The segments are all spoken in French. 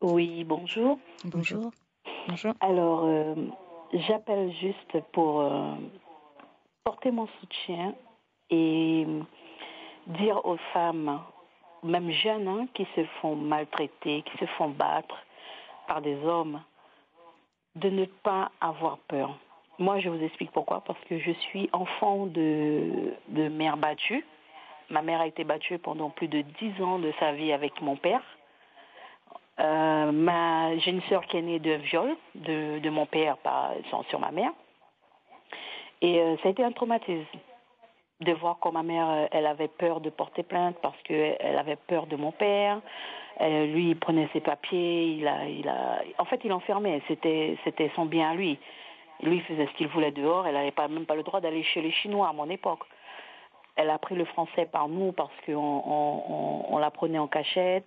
Oui, bonjour. Bonjour. Bonjour. Alors, j'appelle juste pour porter mon soutien et dire aux femmes, même jeunes, qui se font maltraiter, qui se font battre par des hommes, de ne pas avoir peur. Moi, je vous explique pourquoi. Parce que je suis enfant de mère battue. Ma mère a été battue pendant plus de 10 ans de sa vie avec mon père. J'ai une sœur qui est née de viol de mon père sur ma mère. Et ça a été un traumatisme de voir quand ma mère, elle avait peur de porter plainte parce qu'elle avait peur de mon père. Lui, il prenait ses papiers, en fait, il enfermait. C'était son bien à lui. Lui, il faisait ce qu'il voulait dehors. Elle n'avait même pas le droit d'aller chez les Chinois à mon époque. Elle a appris le français par nous parce qu'on l'apprenait en cachette.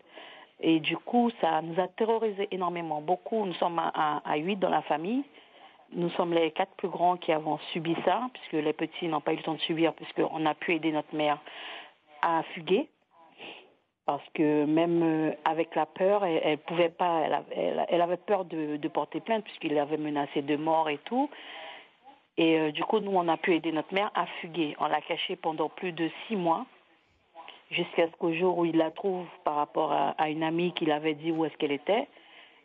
Et du coup, ça nous a terrorisé énormément. Beaucoup, nous sommes à 8 dans la famille. Nous sommes les 4 plus grands qui avons subi ça, puisque les petits n'ont pas eu le temps de subir, puisqu'on a pu aider notre mère à fuguer. Parce que même avec la peur, elle pouvait pas, elle avait peur de porter plainte, puisqu'il avait menacé de mort et tout. Et du coup, nous, on a pu aider notre mère à fuguer. On l'a cachée pendant plus de 6 mois, jusqu'à ce qu'au jour où il la trouve par rapport à une amie qui l'avait dit où est-ce qu'elle était.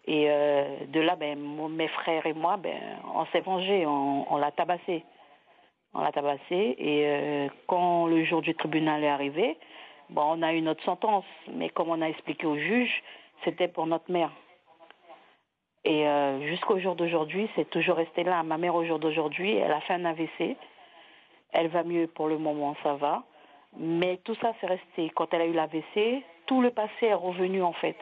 Et de là, mes frères et moi, on s'est vengés, on l'a tabassé. On l'a tabassé et quand le jour du tribunal est arrivé, on a eu notre sentence. Mais comme on a expliqué au juge, c'était pour notre mère. Et jusqu'au jour d'aujourd'hui, c'est toujours resté là. Ma mère, au jour d'aujourd'hui, elle a fait un AVC. Elle va mieux pour le moment, ça va. Mais tout ça, c'est resté. Quand elle a eu l'AVC, tout le passé est revenu en fait.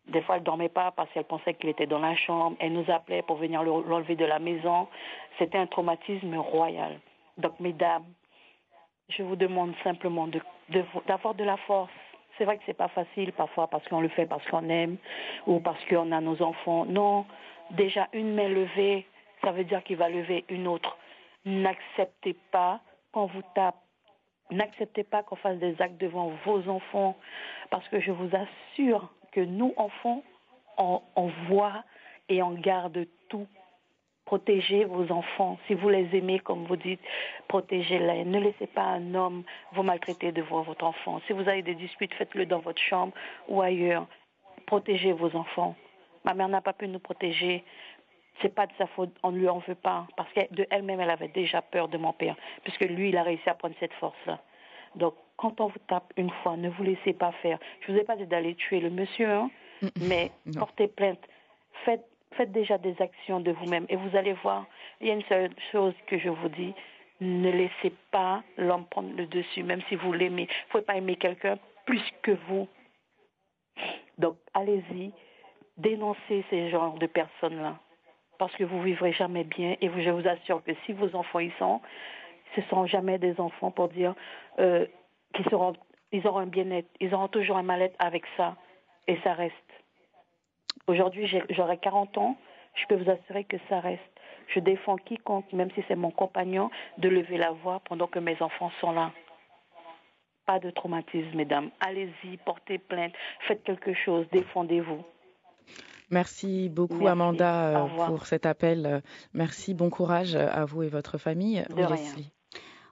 Des fois, elle ne dormait pas parce qu'elle pensait qu'il était dans la chambre. Elle nous appelait pour venir l'enlever de la maison. C'était un traumatisme royal. Donc, mesdames, je vous demande simplement d'avoir de la force. C'est vrai que ce n'est pas facile parfois parce qu'on le fait parce qu'on aime ou parce qu'on a nos enfants. Non, déjà une main levée, ça veut dire qu'il va lever une autre. N'acceptez pas qu'on vous tape. N'acceptez pas qu'on fasse des actes devant vos enfants parce que je vous assure que nous, enfants, on voit et on garde tout. Protégez vos enfants. Si vous les aimez, comme vous dites, protégez-les. Ne laissez pas un homme vous maltraiter devant votre enfant. Si vous avez des disputes, faites-le dans votre chambre ou ailleurs. Protégez vos enfants. Ma mère n'a pas pu nous protéger. C'est pas de sa faute, on ne lui en veut pas. Parce qu'elle-même, elle avait déjà peur de mon père. Puisque lui, il a réussi à prendre cette force-là. Donc, quand on vous tape une fois, ne vous laissez pas faire. Je ne vous ai pas dit d'aller tuer le monsieur, mais portez plainte. Faites déjà des actions de vous-même. Et vous allez voir, il y a une seule chose que je vous dis, ne laissez pas l'homme prendre le dessus, même si vous l'aimez. Il ne faut pas aimer quelqu'un plus que vous. Donc, allez-y, dénoncez ces genres de personnes-là. Parce que vous ne vivrez jamais bien. Et je vous assure que si vos enfants y sont, ce ne sont jamais des enfants pour dire ils auront un bien-être. Ils auront toujours un mal-être avec ça. Et ça reste. Aujourd'hui, j'aurai 40 ans. Je peux vous assurer que ça reste. Je défends quiconque, même si c'est mon compagnon, de lever la voix pendant que mes enfants sont là. Pas de traumatisme, mesdames. Allez-y, portez plainte, faites quelque chose, défendez-vous. Merci beaucoup, Merci. Amanda, pour cet appel. Merci, bon courage à vous et votre famille. De rien. Leslie.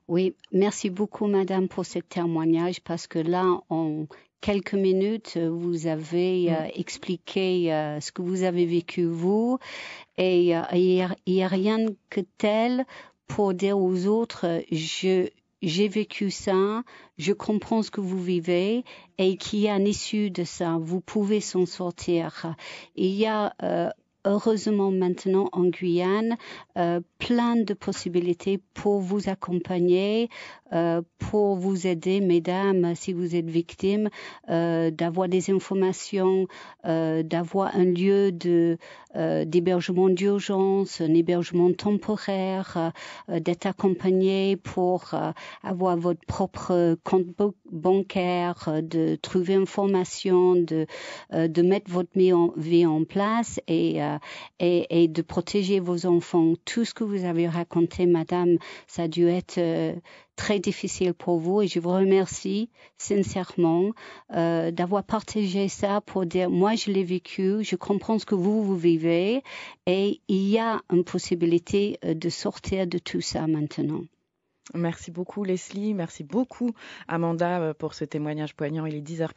Oui, merci beaucoup, madame, pour ce témoignage, parce que là, en quelques minutes, vous avez expliqué ce que vous avez vécu, vous, et il n'y a rien que tel pour dire aux autres, j'ai vécu ça, je comprends ce que vous vivez, et qu'il y a une issue de ça, vous pouvez s'en sortir. Il y a heureusement maintenant en Guyane, plein de possibilités pour vous accompagner, pour vous aider, mesdames, si vous êtes victimes, d'avoir des informations, d'avoir un lieu d'hébergement d'urgence, un hébergement temporaire, d'être accompagné pour avoir votre propre compte bancaire, de trouver une formation, de mettre votre vie en place et et de protéger vos enfants. Tout ce que vous avez raconté, madame, ça a dû être très difficile pour vous et je vous remercie sincèrement d'avoir partagé ça pour dire, moi je l'ai vécu, je comprends ce que vous vivez et il y a une possibilité de sortir de tout ça maintenant. Merci beaucoup Leslie, merci beaucoup Amanda pour ce témoignage poignant. Il est 10h40.